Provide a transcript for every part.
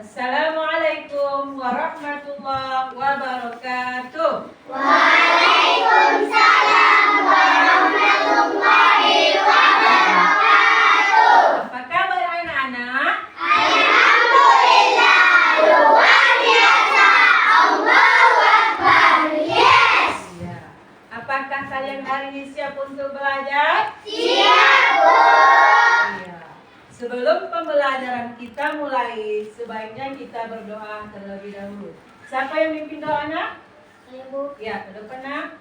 Assalamualaikum warahmatullahi wabarakatuh. Waalaikumsalam warahmatullahi wabarakatuh. Apa kabar anak-anak? Alhamdulillah, luar biasa. Allahu Akbar. Yes. Ya. Apakah kalian hari ini siap untuk belajar? Siap, Bu. Iya. Sebelum pembelajaran kita mulai, sebaiknya kita berdoa terlebih dahulu. Siapa yang mimpin doanya? Saya, Bu. Ya, ke depan nak.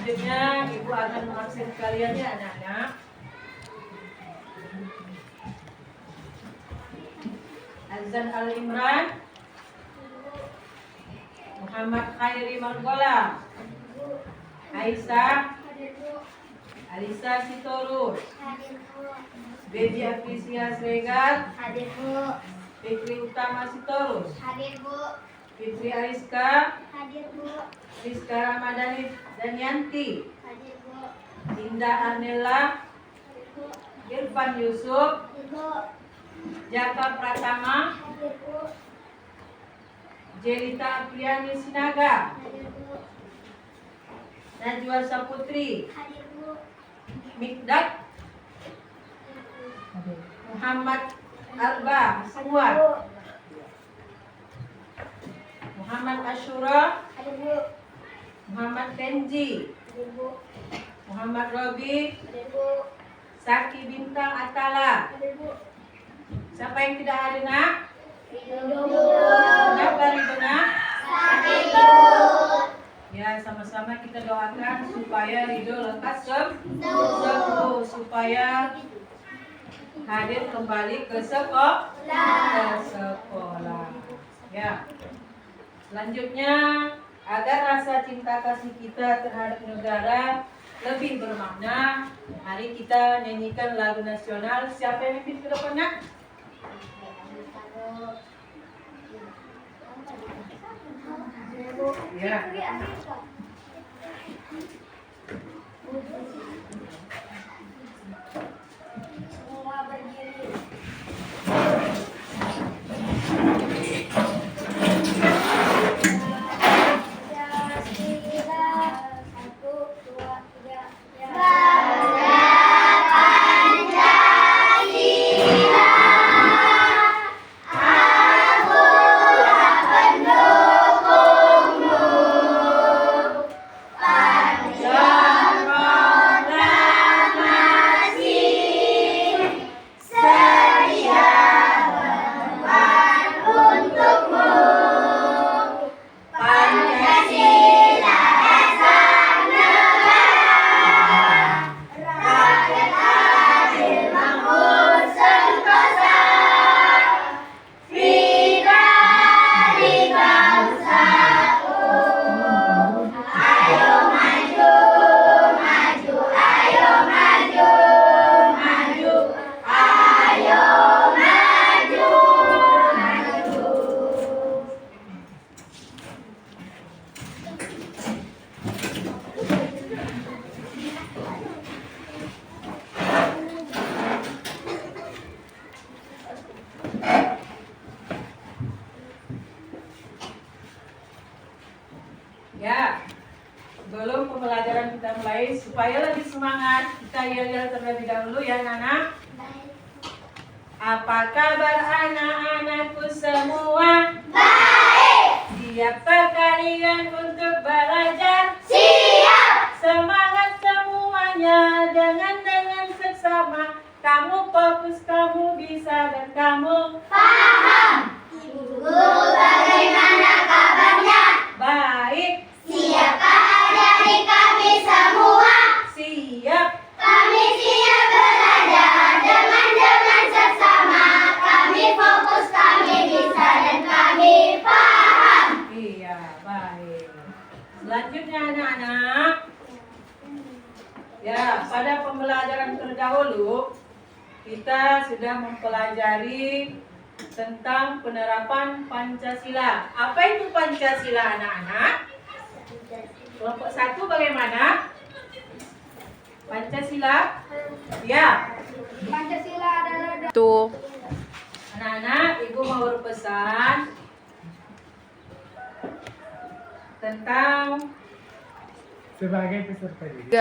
Selanjutnya Ibu akan mengabsen kalian ya anak-anak. Azan Al-Imran, Muhammad Khairi Margola, Aisyah, Alisa Sitorus, Beji Afisia Sregar, Hadir, Bu. Fikri Utama Sitorus, Hadir, Bu. Fitri Ariska, Hadir, Bu. Rizka Ramadhani Danyanti, Hadir, Bu. Dinda Arnella, Hadir, Bu. Irfan Yusuf, Hadir, Bu. Jaka Pratama, Hadir, Bu. Jelita Apriani Sinaga, Hadir, Bu. Najwa Saputri, Hadir, Bu. Mikdad, Muhammad Alba Semua, Muhammad Ashura, Hadir, Bu. Muhammad Kenji, Hadir, Bu. Muhammad Robi, Hadir, Bu. Saki Bintang Atala. Hadir, Bu. Siapa yang tidak hadir nak? Ridho, Bu. Kenapa Ridho nak? Sakit, Bu. Ya, sama-sama kita doakan supaya Ridho lekas sembuh, supaya hadir kembali ke sekolah. Ya. Selanjutnya, agar rasa cinta kasih kita terhadap negara lebih bermakna, mari kita nyanyikan lagu nasional. Siapa yang mimpin ke depan nak? Ya. Semua berdiri. Satu, dua, tiga. Bangga Pancasila, akulah pendukungmu. Panjang proklamasi, setia berkorban supaya lebih semangat, kita yel-yel terlebih dahulu ya anak-anak. Apa kabar anak-anakku semua? Baik. Siapkah kalian untuk belajar? Siap. Semangat semuanya dengan seksama. Kamu fokus, kamu bisa, dan kamu Paham. Ibu guru bagaimana kabarnya? baik. Siapkah adik kami semua? Siap. Kami siap belajar dengan seksama. Kami fokus, kami bisa, dan kami paham. Iya, baik. Selanjutnya anak-anak. Ya, pada pembelajaran terdahulu kita sudah mempelajari tentang penerapan Pancasila. Apa itu Pancasila anak-anak? Kelompok 1 bagaimana? Pancasila? Ya. Pancasila adalah Tuh. Anak-anak, Ibu mau berpesan tentang sebagai peserta didik.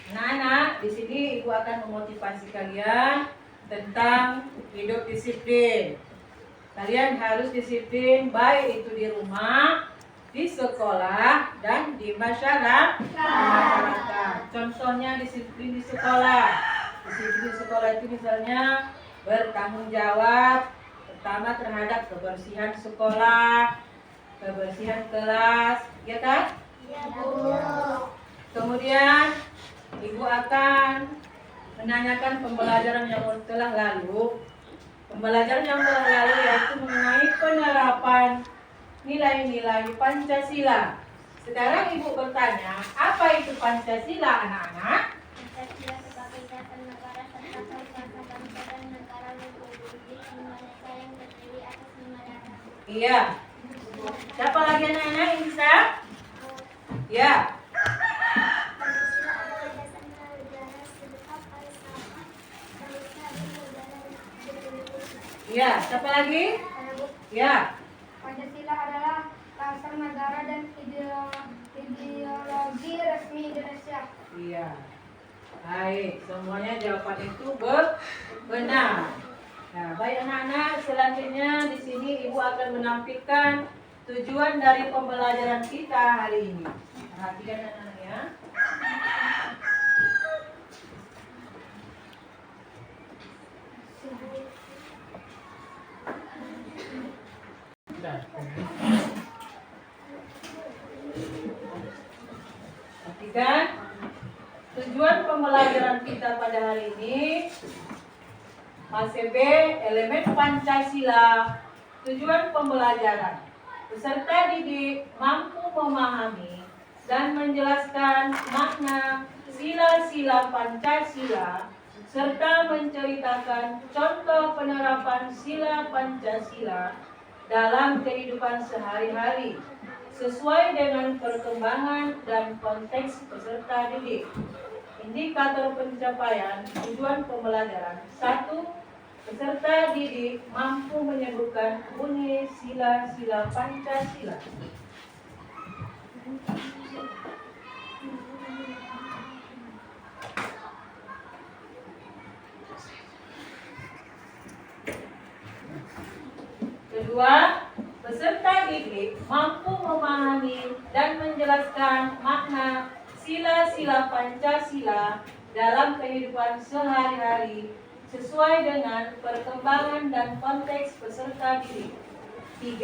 Anak-anak, di sini Ibu akan memotivasi kalian tentang hidup disiplin. Kalian harus disiplin baik itu di rumah, di sekolah, dan di masyarakat. Contohnya disiplin di sekolah. Disiplin di sekolah itu misalnya bertanggung jawab pertama terhadap kebersihan sekolah, kebersihan kelas, ya kan? Kemudian Ibu akan menanyakan pembelajaran yang telah lalu. Pembelajaran yang telah lalu yaitu mengenai penerapan nilai-nilai Pancasila. Sekarang Ibu bertanya, apa itu Pancasila anak-anak? Pancasila sebagai dasar negara serta kehidupan bangsa dan negara Republik Indonesia yang terdiri atas 5 dasar. Iya. Siapa lagi anak-anak yang bisa? Ya. Pancasila adalah dasar negara serta falsafah bangsa dan negara Republik Indonesia. Iya. Siapa lagi? Ya. Pancasila adalah dasar negara dan ideologi resmi Indonesia. Iya. Baik, semuanya jawaban itu benar. Nah, baik anak-anak, selanjutnya di sini Ibu akan menampilkan tujuan dari pembelajaran kita hari ini. Perhatikan anak-anak ya. Perhatikan tujuan pembelajaran kita pada hari ini. Fase B, elemen Pancasila. Tujuan pembelajaran. Peserta didik mampu memahami dan menjelaskan makna sila-sila Pancasila serta menceritakan contoh penerapan sila Pancasila dalam kehidupan sehari-hari sesuai dengan perkembangan dan konteks peserta didik. Indikator pencapaian tujuan pembelajaran. 1. Peserta didik mampu menyebutkan bunyi sila-sila Pancasila. Kedua, peserta didik mampu memahami dan menjelaskan makna sila-sila Pancasila dalam kehidupan sehari-hari sesuai dengan perkembangan dan konteks peserta didik. 3.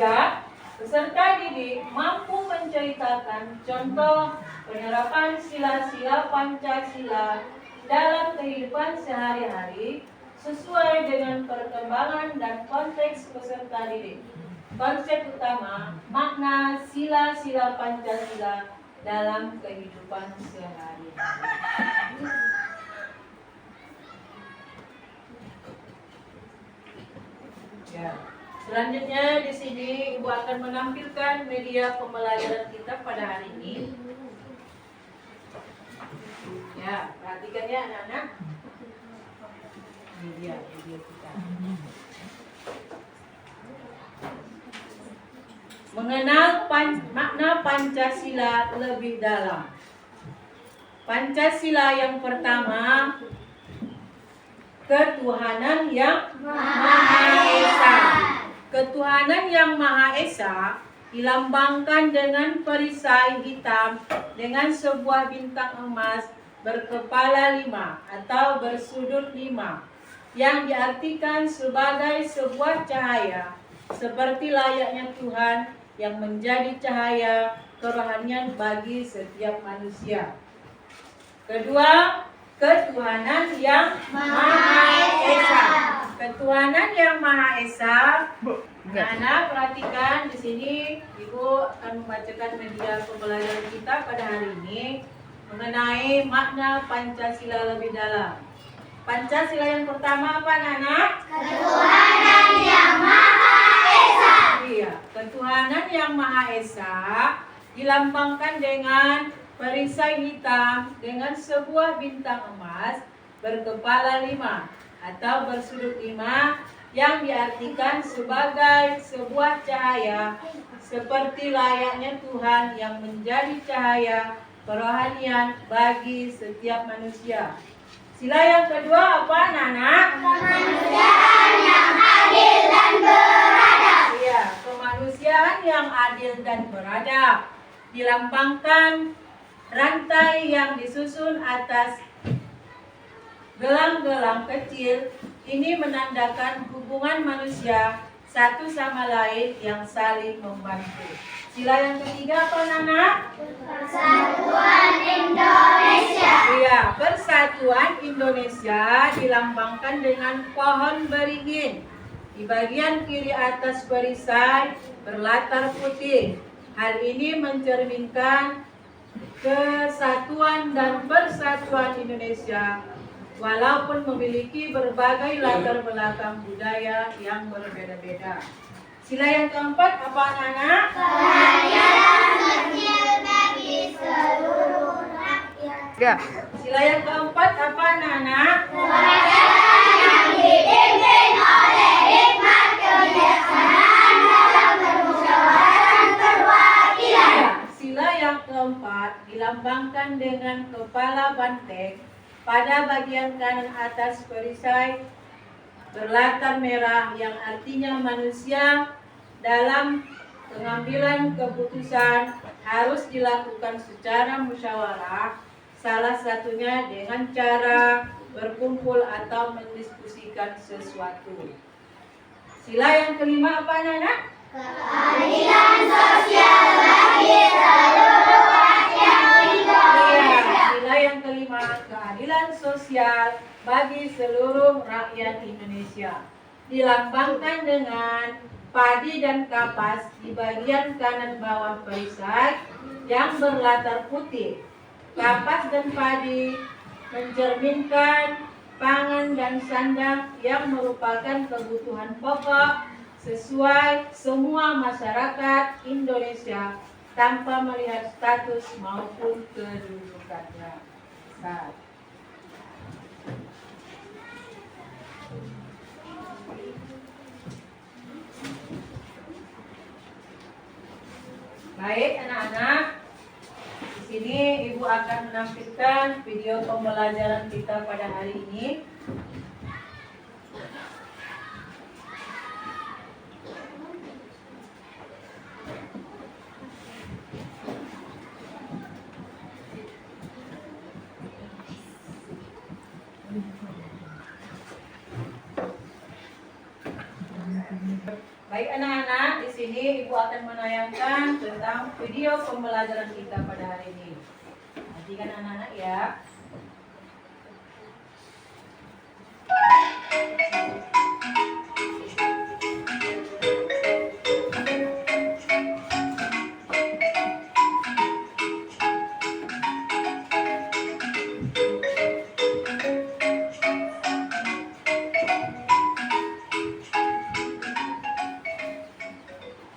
Peserta didik mampu menceritakan contoh penerapan sila-sila Pancasila dalam kehidupan sehari-hari sesuai dengan perkembangan dan konteks peserta didik. Konsep utama, makna sila-sila Pancasila dalam kehidupan sehari-hari. Ya. Selanjutnya di sini Ibu akan menampilkan media pembelajaran kita pada hari ini. Ya, perhatikan ya anak-anak. Media kita. Mengenal makna Pancasila lebih dalam. Pancasila yang pertama, ketuhanan yang Maha Esa. Ketuhanan yang Maha Esa dilambangkan dengan perisai hitam dengan sebuah bintang emas berkepala 5 atau bersudut 5 yang diartikan sebagai sebuah cahaya seperti layaknya Tuhan yang menjadi cahaya kerohanian bagi setiap manusia. Kedua, ketuhanan yang Maha Esa. Ketuhanan yang Maha Esa. Anak perhatikan di sini, Ibu akan membacakan media pembelajaran kita pada hari ini mengenai makna Pancasila lebih dalam. Pancasila yang pertama apa, Anak? Ketuhanan yang Maha Esa. Iya, ketuhanan yang Maha Esa dilambangkan dengan perisai hitam dengan sebuah bintang emas berkepala 5 atau bersudut 5 yang diartikan sebagai sebuah cahaya seperti layaknya Tuhan yang menjadi cahaya kerohanian bagi setiap manusia. Sila yang kedua apa, Nana? Kemanusiaan yang adil dan beradab. Iya, kemanusiaan yang adil dan beradab dilambangkan rantai yang disusun atas gelang-gelang kecil. Ini menandakan hubungan manusia satu sama lain yang saling membantu. Sila yang ketiga apa, Nana? Persatuan Indonesia. Iya, Persatuan Indonesia dilambangkan dengan pohon beringin. Di bagian kiri atas perisai berlatar putih. Hal ini mencerminkan kesatuan dan persatuan Indonesia walaupun memiliki berbagai latar belakang budaya yang berbeda-beda. Sila yang keempat apa, Nana? Keadilan sosial bagi seluruh rakyat. Sila yang keempat apa, Nana? Kerajaan yang dipimpin oleh hikmat kebijaksanaan dalam permusyawaratan perwakilan. Ya, sila yang keempat dilambangkan dengan kepala banteng. Pada bagian kanan atas perisai berlatar merah yang artinya manusia dalam pengambilan keputusan harus dilakukan secara musyawarah, salah satunya dengan cara berkumpul atau mendiskusikan sesuatu. Sila yang kelima apa, Nana? Keadilan sosial bagi seluruh rakyat Indonesia. Sila yang kelima, keadilan sosial bagi seluruh rakyat Indonesia. Dilambangkan dengan padi dan kapas di bagian kanan bawah perisai yang berlatar putih. Kapas dan padi mencerminkan pangan dan sandang yang merupakan kebutuhan pokok sesuai semua masyarakat Indonesia tanpa melihat status maupun kedudukannya. Baik, anak-anak. Di sini Ibu akan menampilkan video pembelajaran kita pada hari ini. Baik anak-anak, di sini Ibu akan menayangkan tentang video pembelajaran kita pada hari ini. Perhatikan anak-anak ya.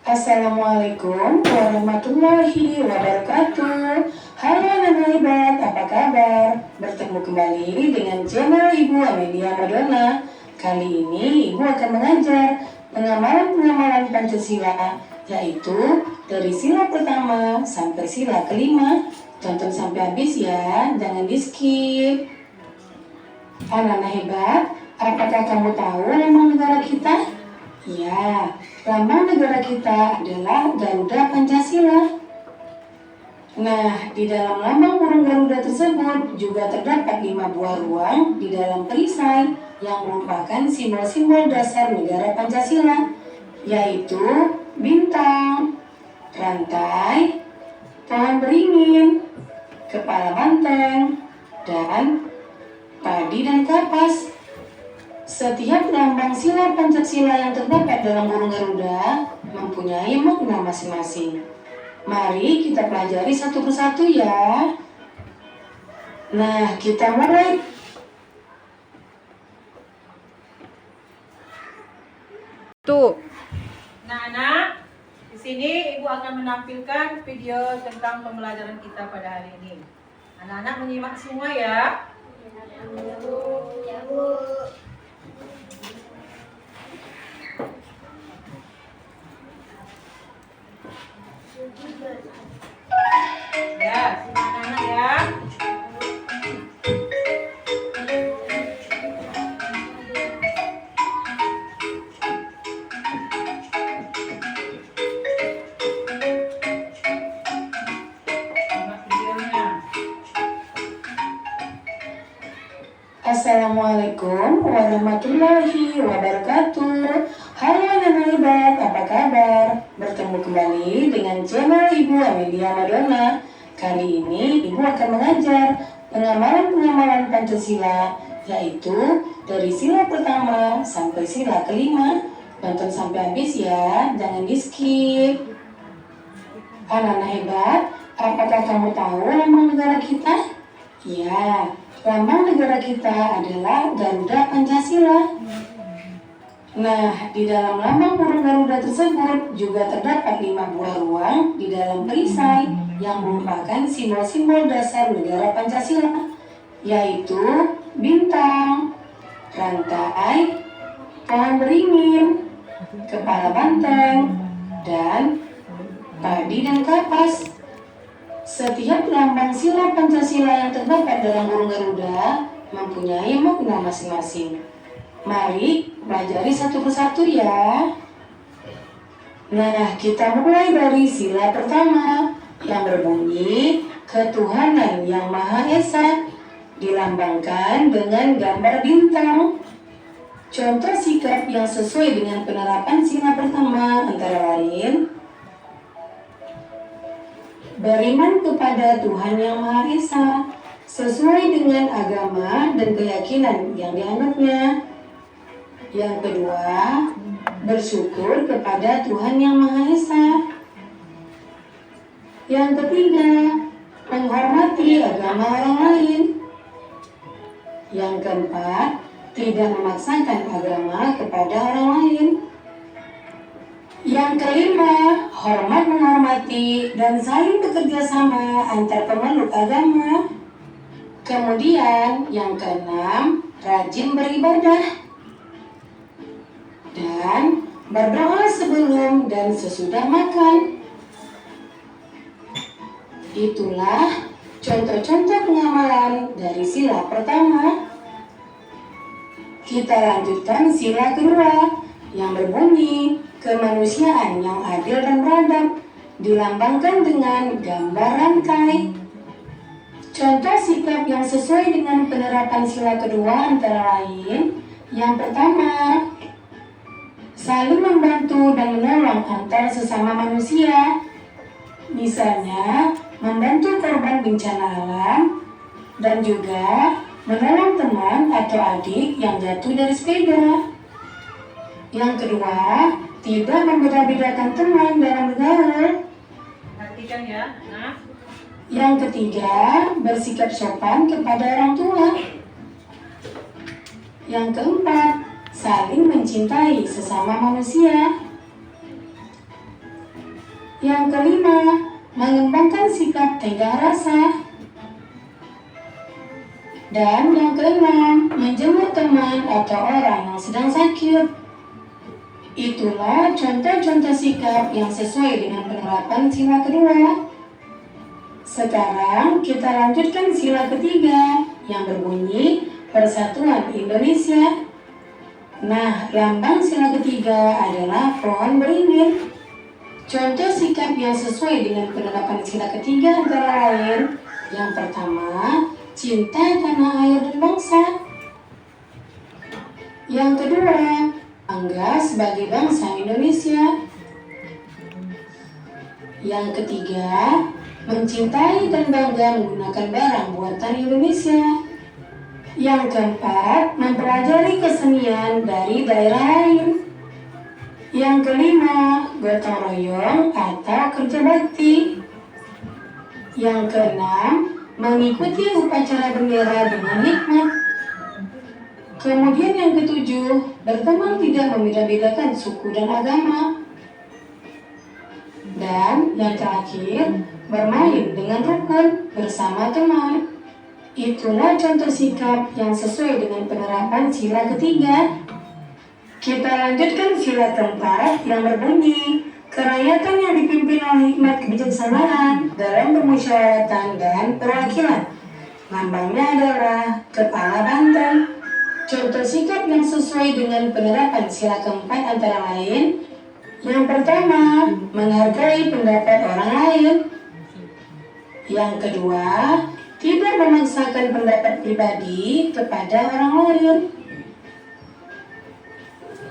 Assalamualaikum warahmatullahi wabarakatuh. Halo anak hebat, apa kabar? Bertemu kembali dengan channel Ibu Amelia Madonna. Kali ini Ibu akan mengajar pengamalan-pengamalan Pancasila yaitu dari sila pertama sampai sila kelima. Tonton sampai habis ya, jangan di skip. Anak-anak hebat, apakah kamu tahu lambang negara kita? Ya, lambang negara kita adalah Garuda Pancasila. Nah, di dalam lambang burung Garuda tersebut juga terdapat 5 buah ruang di dalam perisai yang merupakan simbol-simbol dasar negara Pancasila, yaitu bintang, rantai, pohon beringin, kepala banteng, dan padi dan kapas. Setiap lambang sila Pancasila yang terdapat dalam burung Garuda mempunyai makna masing-masing. Mari kita pelajari satu persatu ya. Nah, kita mulai. Tuh. Nah, anak, di sini Ibu akan menampilkan video tentang pembelajaran kita pada hari ini. Anak-anak menyimak semua ya. Ya, Bu. Ya, simak anak ya. Simak videonya. Assalamualaikum warahmatullahi wabarakatuh. Halo anak hebat, apa kabar? Bertemu kembali dengan channel Ibu Amelia Madonna. Kali ini Ibu akan mengajar pengamalan-pengamalan Pancasila, yaitu dari sila pertama sampai sila kelima. Tonton sampai habis ya, jangan di skip. Anak-anak hebat, apakah kamu tahu lambang negara kita? Ya, lambang negara kita adalah Garuda Pancasila. Nah, di dalam lambang burung Garuda tersebut juga terdapat 5 buah ruang di dalam perisai yang merupakan simbol-simbol dasar negara Pancasila, yaitu bintang, rantai, pohon beringin, kepala banteng, dan padi dan kapas. Setiap lambang sila Pancasila yang terdapat dalam burung Garuda mempunyai makna masing-masing. Mari pelajari satu persatu ya. Nah, kita mulai dari sila pertama yang berbunyi ketuhanan yang Maha Esa, dilambangkan dengan gambar bintang. Contoh sikap yang sesuai dengan penerapan sila pertama antara lain beriman kepada Tuhan Yang Maha Esa sesuai dengan agama dan keyakinan yang dianutnya. Yang kedua, bersyukur kepada Tuhan Yang Maha Esa. Yang ketiga, menghormati agama orang lain. Yang keempat, tidak memaksakan agama kepada orang lain. Yang kelima, hormat menghormati dan saling bekerja sama antar pemeluk agama. Kemudian yang keenam, rajin beribadah dan berdoa sebelum dan sesudah makan. Itulah contoh-contoh pengamalan dari sila pertama. Kita lanjutkan sila kedua yang berbunyi kemanusiaan yang adil dan beradab, dilambangkan dengan gambar rantai. Contoh sikap yang sesuai dengan penerapan sila kedua antara lain, yang pertama, saling membantu dan menolong antar sesama manusia. Misalnya, membantu korban bencana alam dan juga menolong teman atau adik yang jatuh dari sepeda. Yang kedua, tidak membeda-bedakan teman dalam bergaul. Perhatikan ya. Nah, Yang ketiga, bersikap sopan kepada orang tua. Yang keempat, saling mencintai sesama manusia. Yang kelima, mengembangkan sikap tenggang rasa. Dan yang keenam, menjenguk teman atau orang yang sedang sakit. Itulah contoh-contoh sikap yang sesuai dengan penerapan sila kedua. Sekarang kita lanjutkan sila ketiga yang berbunyi Persatuan Indonesia. Nah, lambang sila ketiga adalah pohon beringin. Contoh sikap yang sesuai dengan penerapan sila ketiga antara lain: yang pertama, cinta tanah air dan bangsa. Yang kedua, bangga sebagai bangsa Indonesia. Yang ketiga, mencintai dan bangga menggunakan barang buatan Indonesia. Yang keempat, mempelajari kesenian dari daerah lain. Yang kelima, gotong royong atau kerja bakti. Yang keenam, mengikuti upacara bendera dengan hikmat. Kemudian yang ketujuh, berteman tidak membeda-bedakan suku dan agama. Dan yang terakhir, bermain dengan rukun bersama teman. Itulah contoh sikap yang sesuai dengan penerapan sila ketiga. Kita lanjutkan sila keempat yang berbunyi kerakyatan yang dipimpin oleh hikmat kebijaksanaan dalam permusyawaratan dan perwakilan. Lambangnya adalah kepala banteng. Contoh sikap yang sesuai dengan penerapan sila keempat antara lain: yang pertama, menghargai pendapat orang lain. Yang kedua, tidak memaksakan pendapat pribadi kepada orang lain.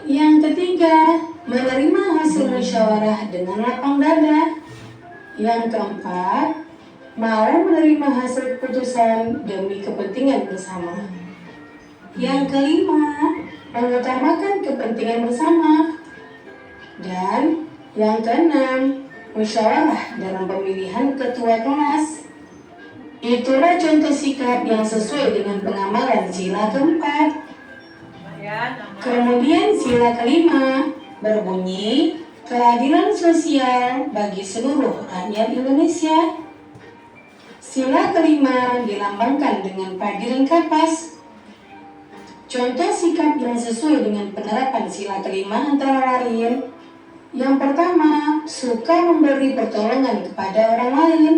Yang ketiga, menerima hasil musyawarah dengan lapang dada. Yang keempat, mau menerima hasil keputusan demi kepentingan bersama. Yang kelima, mengutamakan kepentingan bersama. Dan yang keenam, musyawarah dalam pemilihan ketua kelas. Itulah contoh sikap yang sesuai dengan pengamalan sila keempat. Kemudian sila kelima berbunyi keadilan sosial bagi seluruh rakyat Indonesia. Sila kelima dilambangkan dengan padi dan kapas. Contoh sikap yang sesuai dengan penerapan sila kelima antara lain: yang pertama, suka memberi pertolongan kepada orang lain.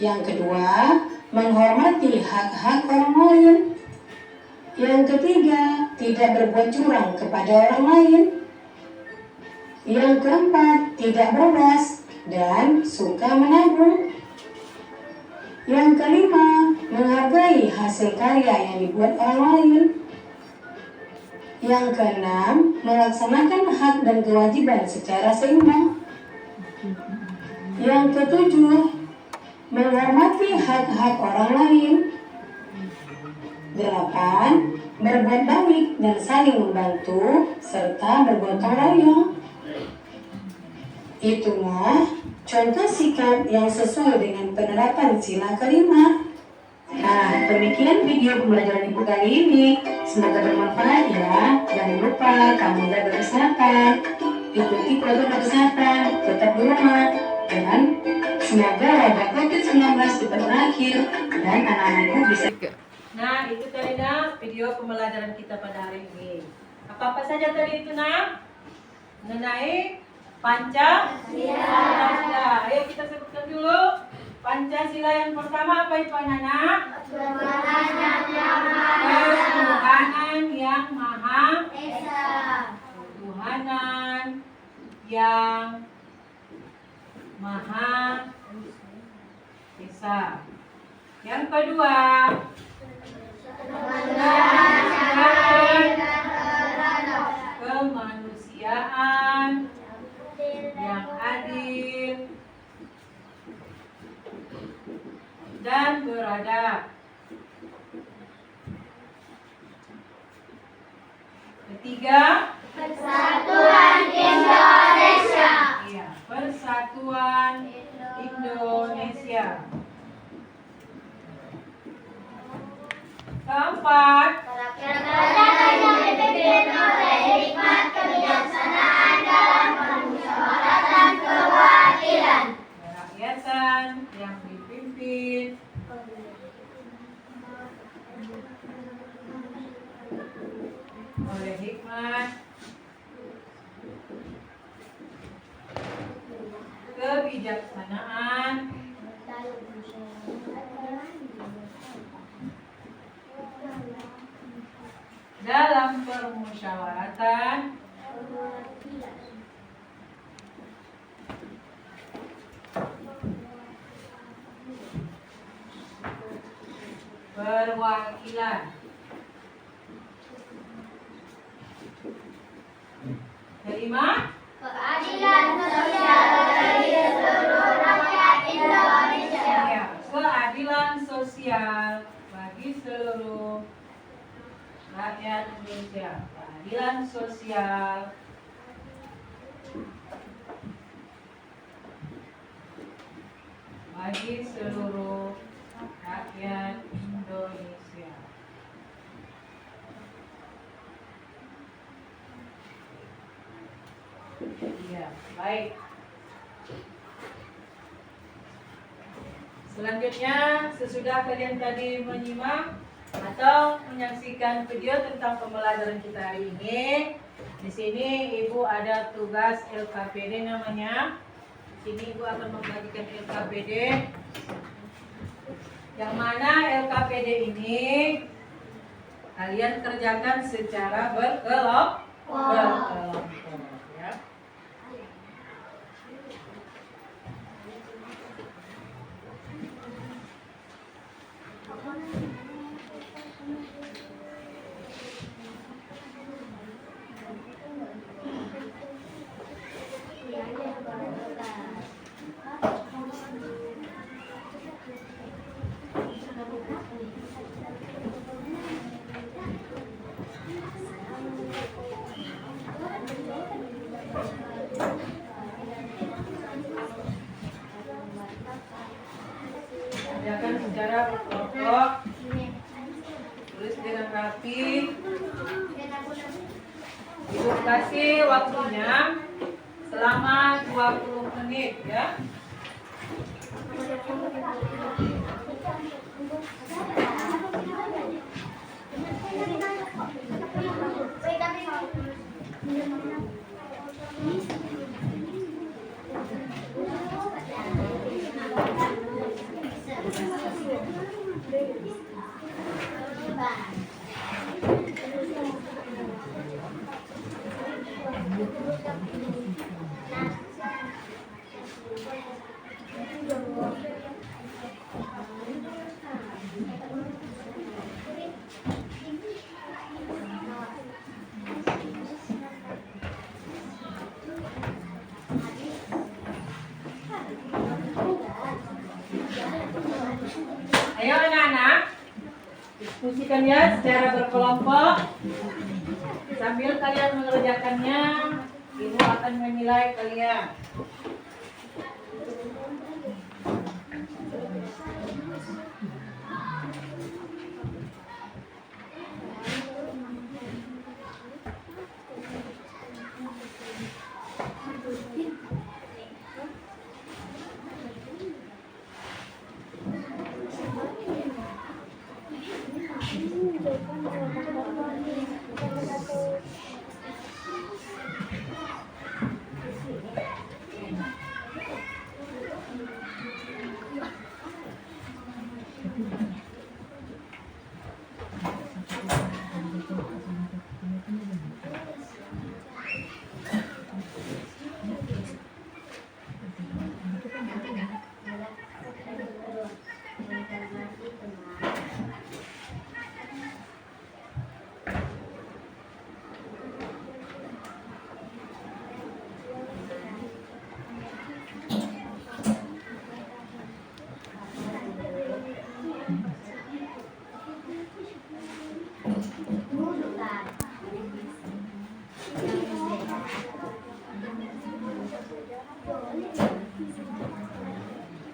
Yang kedua, menghormati hak-hak orang lain. Yang ketiga, tidak berbuat curang kepada orang lain. Yang keempat, tidak boros dan suka menabung. Yang kelima, menghargai hasil karya yang dibuat orang lain. Yang keenam, melaksanakan hak dan kewajiban secara seimbang. Yang ketujuh, menghormati hak-hak orang lain. 8. Berbuat baik dan saling membantu serta bergotong royong. Itulah contoh sikap yang sesuai dengan penerapan sila kelima. Nah, demikian video pembelajaran Ibu kali ini. Semoga bermanfaat ya. Jangan lupa kamu jaga kesehatan, ikuti protokol kesehatan, tetap di rumah, dan semoga wabah COVID-19 cepat berakhir dan anak-anakku bisa. Nah, itu tadi nak video pembelajaran kita pada hari ini. Apa-apa saja tadi itu nak? Mengenai Pancasila. Ayo kita sebutkan dulu. Pancasila yang pertama apa itu anak-anak? Ketuhanan yang Maha Esa. Ketuhanan yang Maha Esa. Yang kedua, kemanusiaan yang adil dan beradab. Ketiga, Persatuan Indonesia. iya, Persatuan Indonesia. Keempat, Kerakyatan yang dipimpin oleh hikmat kebijaksanaan dalam permusyawaratan kewakilan. kerakyatan yang dipimpin oleh hikmat kebijaksanaan dalam permusyawaratan perwakilan. Kelima, keadilan sosial bagi seluruh rakyat Indonesia. ya, keadilan sosial bagi seluruh rakyat Indonesia. Keadilan sosial bagi seluruh rakyat Indonesia. Iya, baik. Selanjutnya, sesudah kalian tadi menyimak atau menyaksikan video tentang pembelajaran kita hari ini, di sini Ibu ada tugas LKPD namanya. Di sini Ibu akan membagikan LKPD. Yang mana LKPD ini kalian kerjakan secara berkelompok. Ya. Kerjakan secara berkelompok, tulis dengan rapi. Ibu kasih waktunya selama 20 menit ya. Ayo anak-anak, diskusikan ya secara berkelompok. Sambil kalian mengerjakannya, Ibu akan menilai kalian.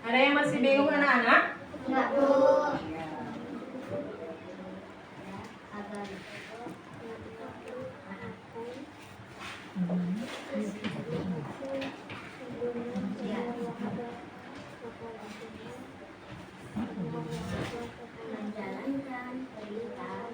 Ada yang masih bingung anak-anak? Enggak, Bu. Menjalankan perintah.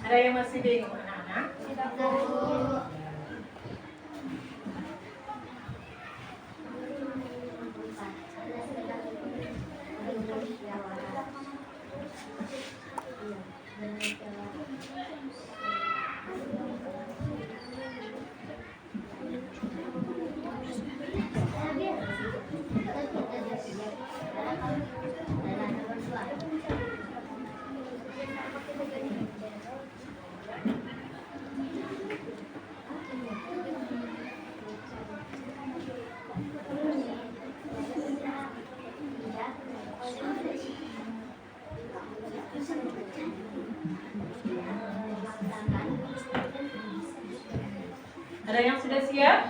Ada yang masih bingung anak-anak? Ada yang sudah siap?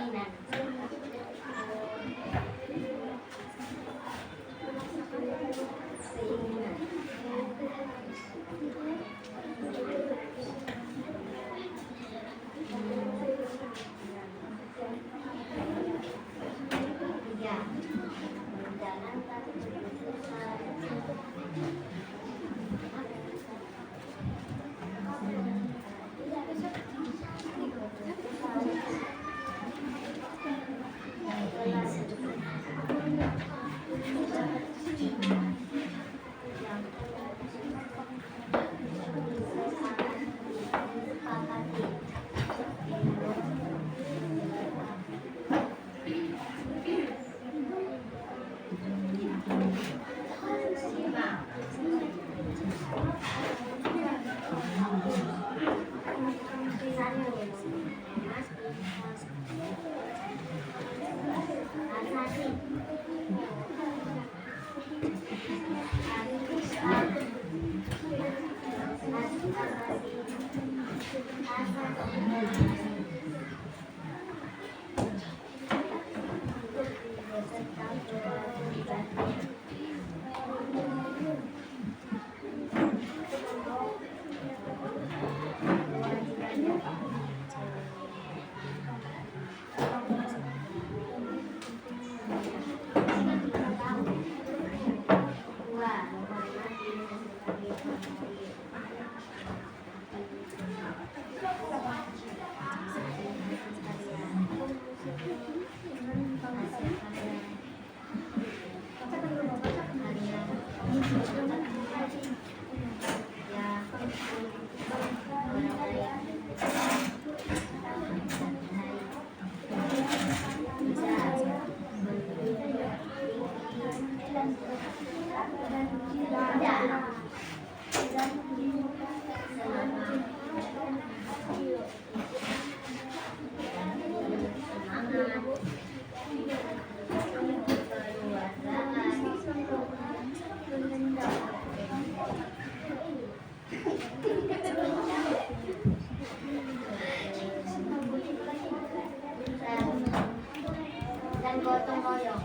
Dan gotong royong.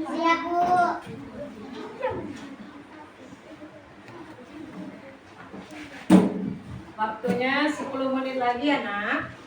Siap, Bu. Waktunya 10 menit lagi ya, Nak.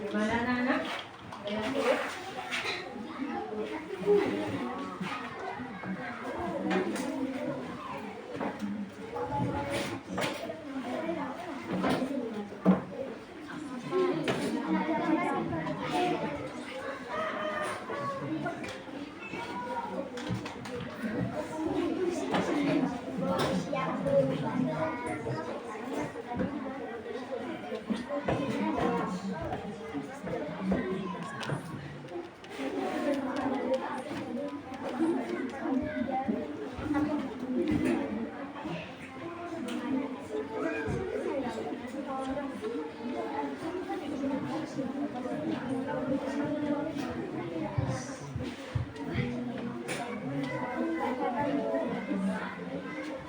Gimana, anak-anak? Dengan kulit?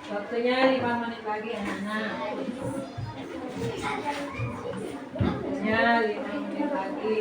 Waktunya 5 menit lagi anak-anak. Waktunya 5 menit lagi.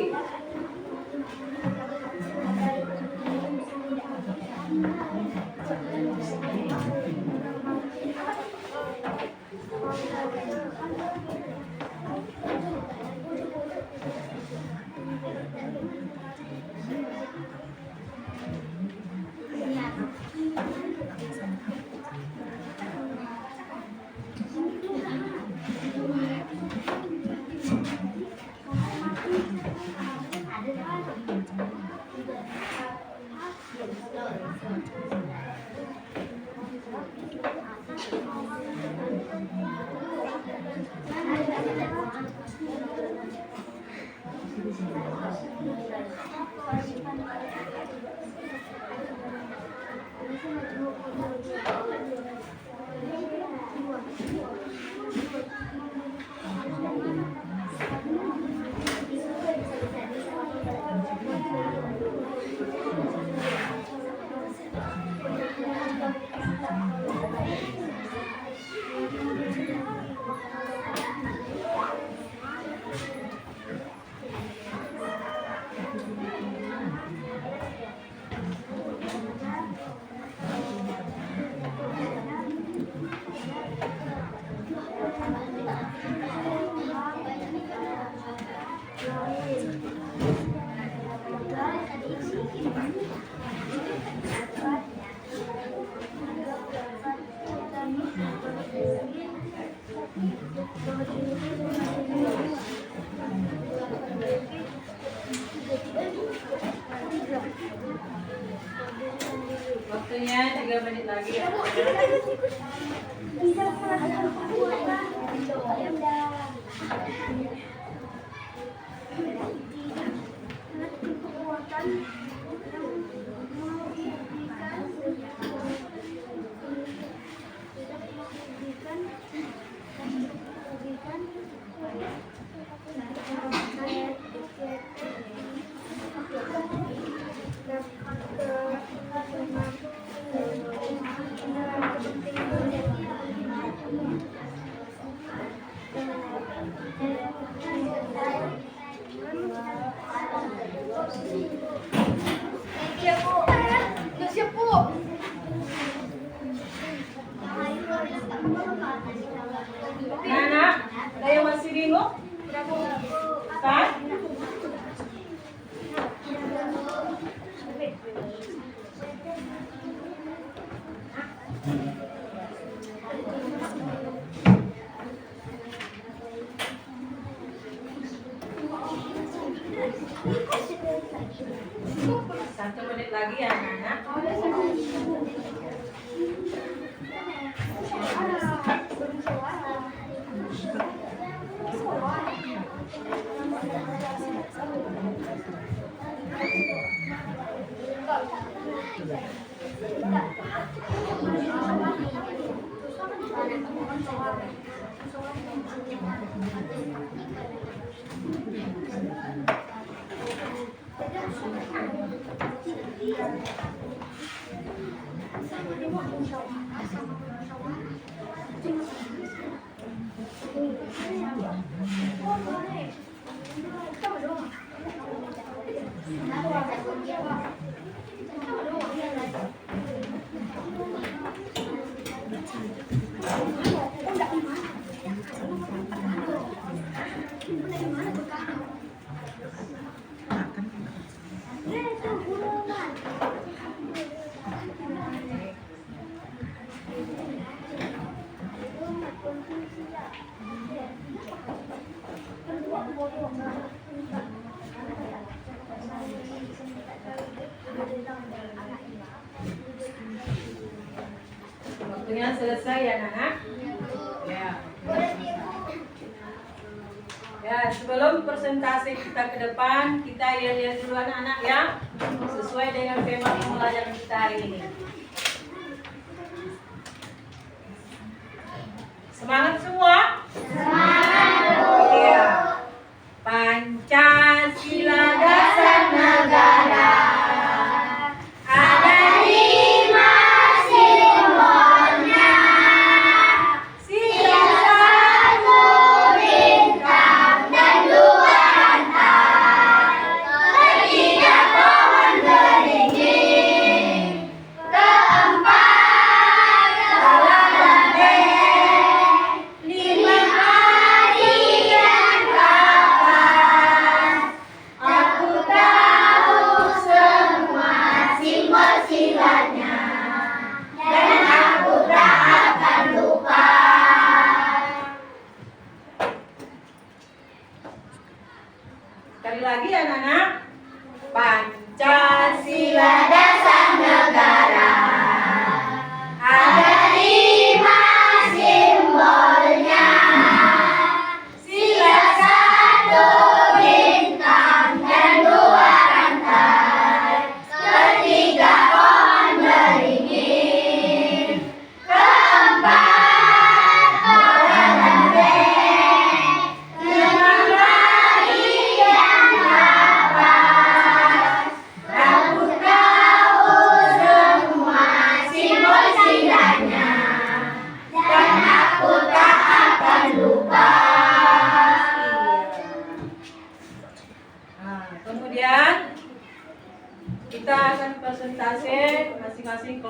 Waktunya 3 menit lagi ya. Anak, ada yang masih bingung? Kan? Satu menit lagi ya anak-anak. Waktunya selesai ya anak-anak. Ya. Ya, sebelum presentasi kita ke depan, kita lihat dulu anak-anak ya, sesuai dengan tema pembelajaran kita hari ini. Semangat semua? Semangat. Iya. Pancasila dasar negara. Ada 5 simbolnya.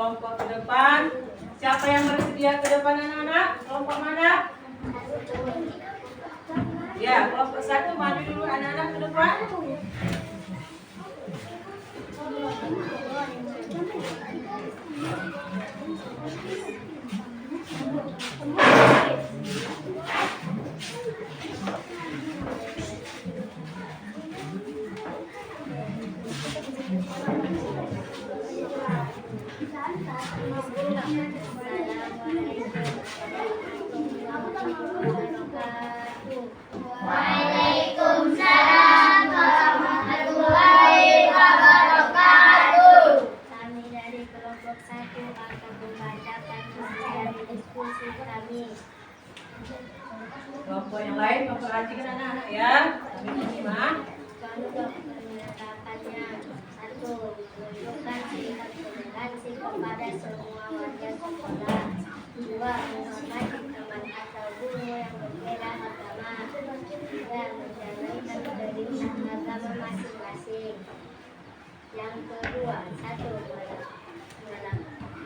kelompok ke depan. Siapa yang bersedia ke depan anak-anak? Kelompok mana? Ya, kelompok 1 maju dulu anak-anak ke depan. Waalaikumsalam warahmatullahi wabarakatuh. Kami dari kelompok 1 akan membacakan materi diskusi kami. Kelompok yang lain memperhatikan anak-anak ya. Kami menyimak. Contoh penerapannya: 1. Menunjukkan sikap toleransi kepada semua warga sekolah. 2. Menghormati teman atau guru yang berbeda agama. 3. Menjalankan perintah agama masing-masing. Yang kedua, 1.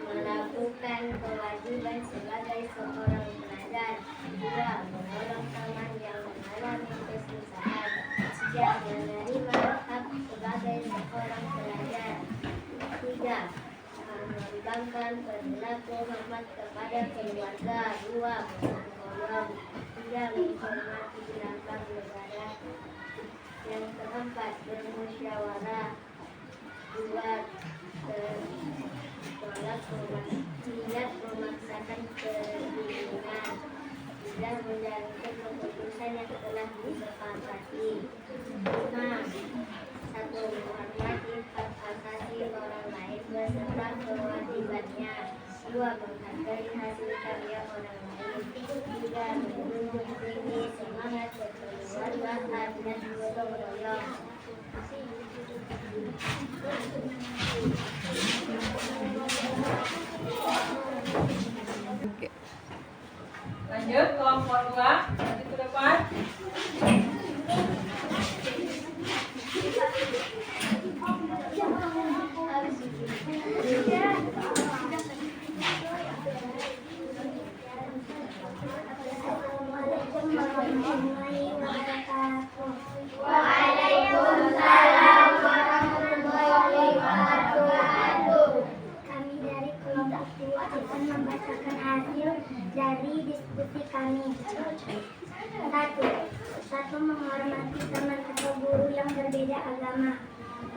Melakukan kewajiban sebagai seorang pelajar. 2. Menolong teman yang mengalami kesusahan. 3. Menerima hak sebagai seorang pelajar. 3. Mengembangkan perilaku hormat kepada keluarga. 2. Menolong. 3. Menghormati lambang negara. Yang keempat, bermusyawarah. 2. Tidak memaksakan keinginan. 3. Menjalankan keputusan yang telah disepakati. 5. 1. Menghormati hak asasi orang lain beserta kewajibannya. 2. Menghargai hasil karya orang lain. 3. Menjunjung tinggi semangat kekeluargaan dan gotong royong. Lanjut kelompok 2 maju ke depan. Waalaikumsalam warahmatullahi wabarakatuh. Kami dari kelompok 2 akan membacakan hasil dari diskusi kami. 1. Menghormati teman atau guru yang berbeda agama.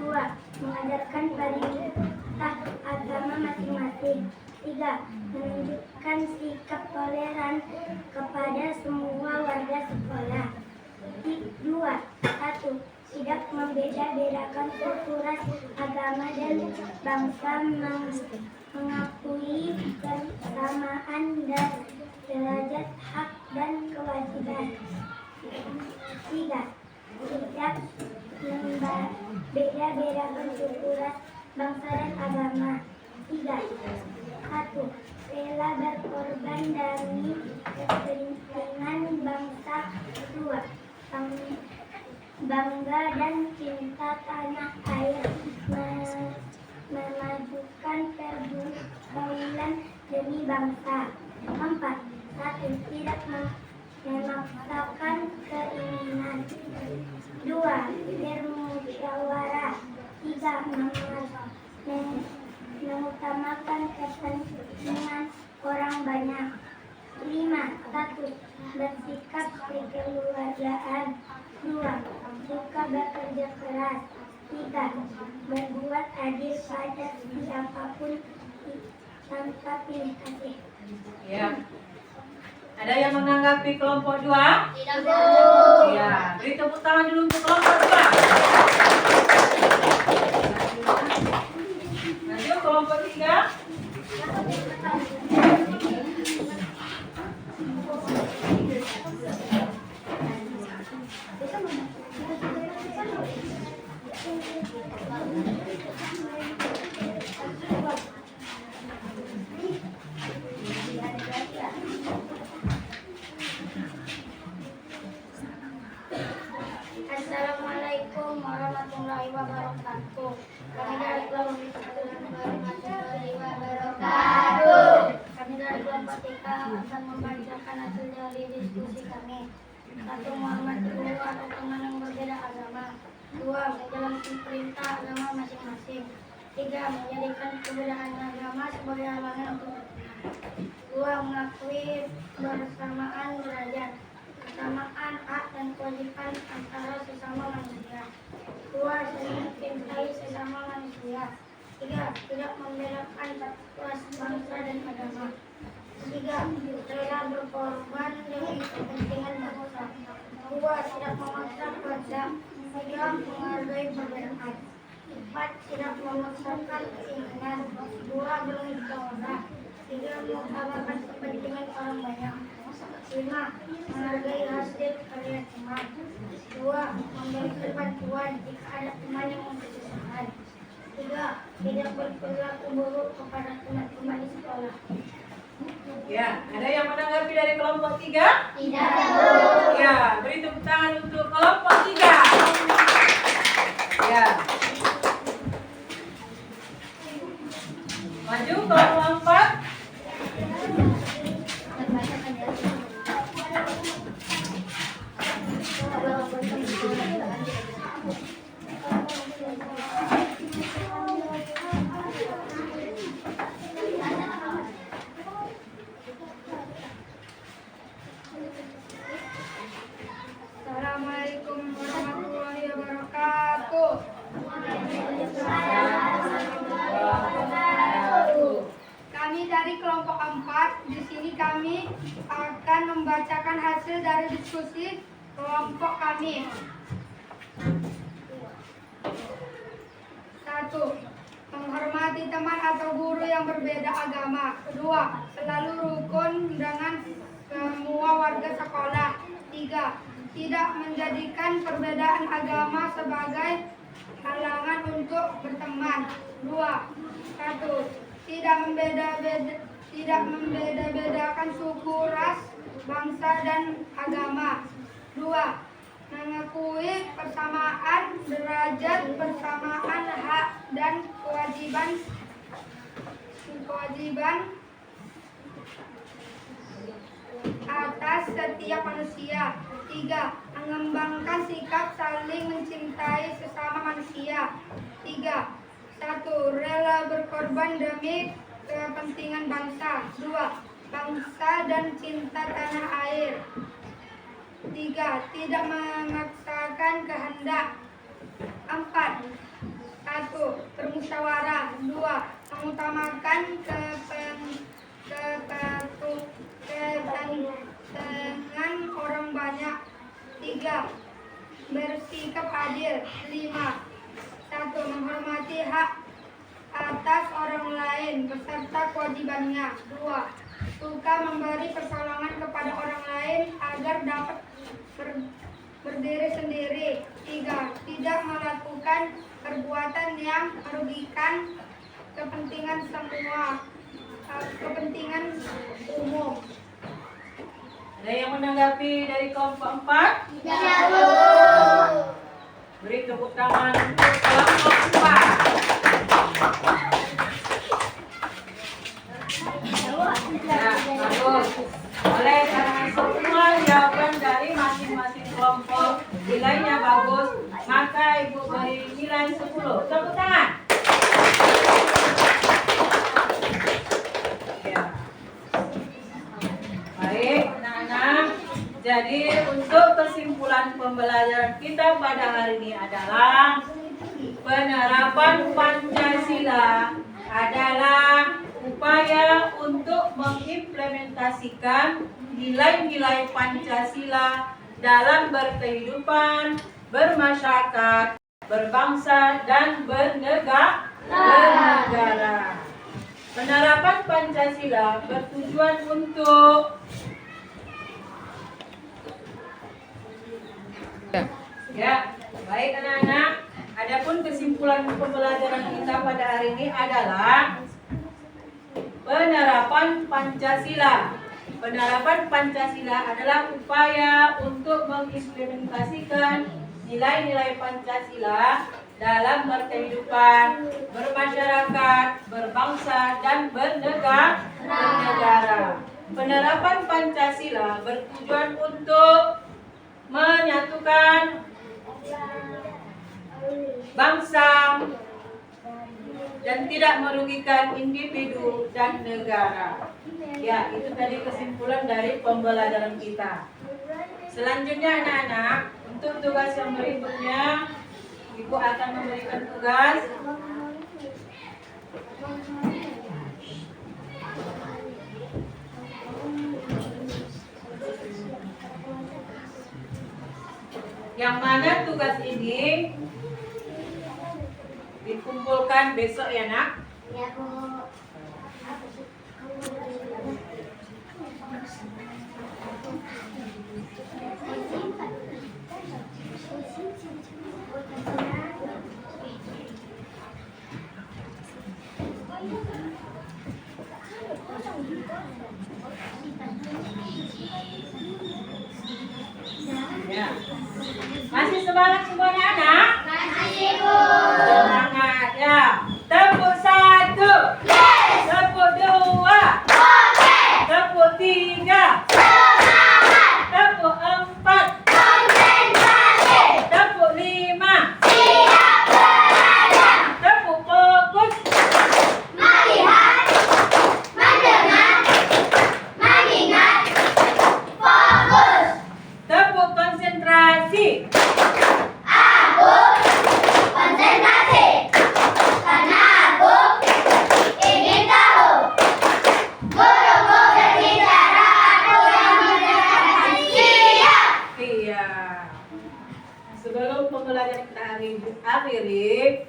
2. Mengajarkan perintah agama masing-masing. 3. Menunjukkan sikap toleran kepada semua warga sekolah. 2. 1. Tidak membeda-bedakan suku, ras, agama, dan bangsa, mengakui kesamaan dan derajat hak dan kewajiban. 3. Tidak membeda-bedakan suku, ras, bangsa, dan agama. 3. 1. Rela berkorban demi kepentingan bangsa. 2. Bangga dan cinta tanah air, memajukan pergaulan demi bangsa. 4. 1. Tidak memaksakan keinginan. 2. Bermusyawarah. 3. Mengutamakan kepentingan orang banyak. 5. 1. Bersikap kekeluargaan. 2. Suka bekerja keras. 3. Berbuat adil pada siapapun tanpa pilih kasih. Ya. Ada yang menanggapi kelompok 2? Tidak, Bu. Ya, beri tepuk tangan dulu untuk kelompok 2. Lanjut kelompok 3. Assalamualaikum warahmatullahi wabarakatuh. Kami dari kelompok warahmatullahi wabarakatuh. Kita akan membacakan hasil dari diskusi kami. 1. Menghormati guru atau teman yang berbeda agama. 2. Menjalankan perintah agama masing-masing. 3. Menjadikan perbedaan agama sebagai halangan untuk berteman. 2. Mengakui bersamaan derajat, kesamaan hak dan kewajiban antara sesama manusia. 2. Saling mencintai sesama manusia. 3. Tidak membedakan ras, bangsa, dan agama. 3. Rela berkorban demi kepentingan bangsa. 2. Tidak memaksa kepada. 3. Menghargai perbedaan. 4. Tidak memaksakan keinginan. 2. Bermusyawarah. 3. Mengutamakan kepentingan orang banyak. 5. Menghargai hasil karya teman. 2. Memberikan bantuan jika ada teman yang membutuhkan. 3. Tidak berperilaku buruk kepada teman-teman di sekolah. Ya, ada yang menanggapi dari kelompok 3? Tidak. Ya, beri tepuk tangan untuk kelompok 3. Ya. Maju kelompok 4. Assalamualaikum warahmatullahi wabarakatuh. Kami dari kelompok 4, di sini kami akan membacakan hasil dari diskusi kelompok kami. 1. Menghormati teman atau guru yang berbeda agama. 2. Selalu rukun dengan semua warga sekolah. 3. Tidak menjadikan perbedaan agama sebagai halangan untuk berteman. 2. 1. Tidak membeda-bedakan suku, ras, bangsa, dan agama. 2. Mengakui persamaan derajat, persamaan hak dan kewajiban atas setiap manusia. 3. Mengembangkan sikap saling mencintai sesama manusia. 3. 1. Rela berkorban demi kepentingan bangsa. 2. Bangsa dan cinta tanah air. 3. Tidak memaksakan kehendak. 4. 1. Bermusyawarah. 2. Mengutamakan kepentingan orang banyak. 3. Bersikap adil. 5. 1. Menghormati hak atas orang lain beserta kewajibannya. 2. Suka memberi pertolongan kepada orang lain agar dapat berdiri sendiri. 3. Tidak melakukan perbuatan yang merugikan kepentingan umum. Ada yang menanggapi dari kelompok 4? Tidak. Beri tepuk tangan untuk kelompok 4. Ya, bagus. Oleh karena semua jawaban dari masing-masing kelompok nilainya bagus, maka Ibu beri nilai 10. Tepuk tangan. Ya. Baik, anak-anak. Jadi untuk kesimpulan pembelajaran kita pada hari ini adalah penerapan Pancasila adalah upaya untuk mengimplementasikan nilai-nilai Pancasila dalam berkehidupan, bermasyarakat, berbangsa, dan bernegara. Penerapan Pancasila bertujuan untuk ya, baik anak-anak. Adapun kesimpulan pembelajaran kita pada hari ini adalah penerapan Pancasila. Penerapan Pancasila adalah upaya untuk mengimplementasikan nilai-nilai Pancasila dalam berkehidupan, bermasyarakat, berbangsa, dan bernegara. Penerapan Pancasila bertujuan untuk menyatukan bangsa dan tidak merugikan individu dan negara. Ya, itu tadi kesimpulan dari pembelajaran kita. Selanjutnya anak-anak, untuk tugas yang berikutnya, Ibu akan memberikan tugas yang mana tugas ini dikumpulkan besok ya nak. Ya, Bu. Ya. Masih semangat semuanya anak? Masih, Bu. Semangat ya. Tepuk 1. Tepuk 2. Tepuk 3. Tepuk 4. Tepuk 5. Tepuk fokus. Melihat, mendengar, mengingat, fokus. Tepuk konsentrasi. Aku konsentrasi karena aku ingin tahu. Guruku berbicara, aku yang mendengarkan. Siap. Iya. Sebelum pembelajaran kita akhiri,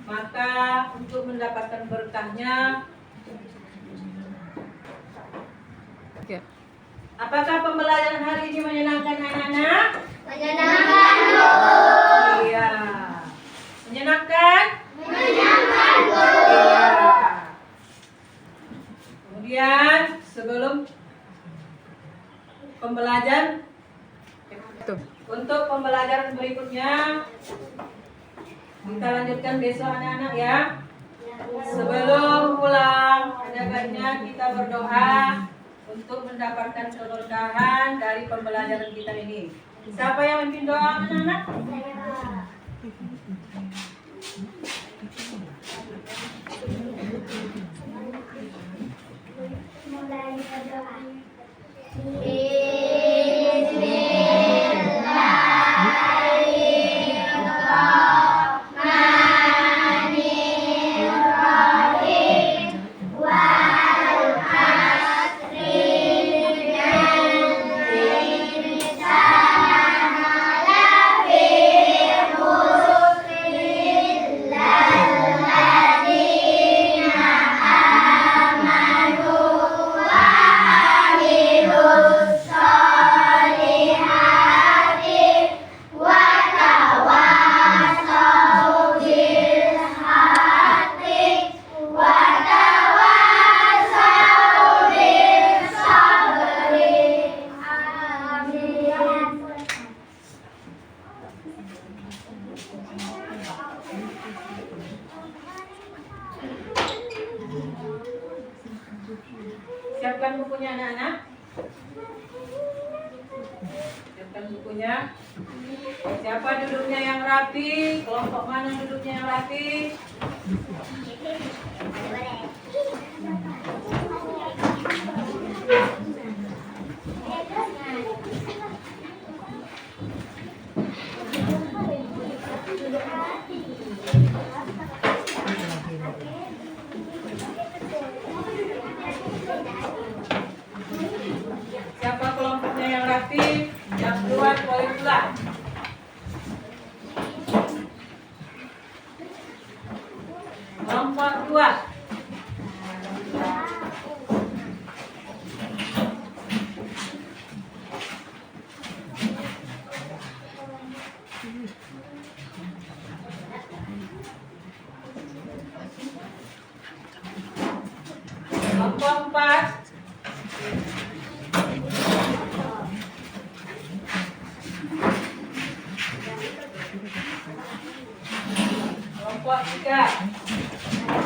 maka untuk mendapatkan berkahnya, apakah pembelajaran hari ini menyenangkan anak-anak? Menyenangkan, Bu. Iya. Menyenangkan? Menyenangkan, Bu. Iya. Kemudian sebelum pembelajaran untuk pembelajaran berikutnya kita lanjutkan besok anak-anak ya. Sebelum pulang ada baiknya kita berdoa untuk mendapatkan keberkahan dari pembelajaran kita ini. Siapa yang memimpin doa anak-anak? Mulai berdoa. Siapkan bukunya anak-anak. Siapkan bukunya. Siapa duduknya yang rapi? Kelompok mana duduknya yang rapi? Siapa kelompoknya yang rapi? Yang keluar boleh pulang. Kelompok 2. Kelompok 4. Kelompok 3.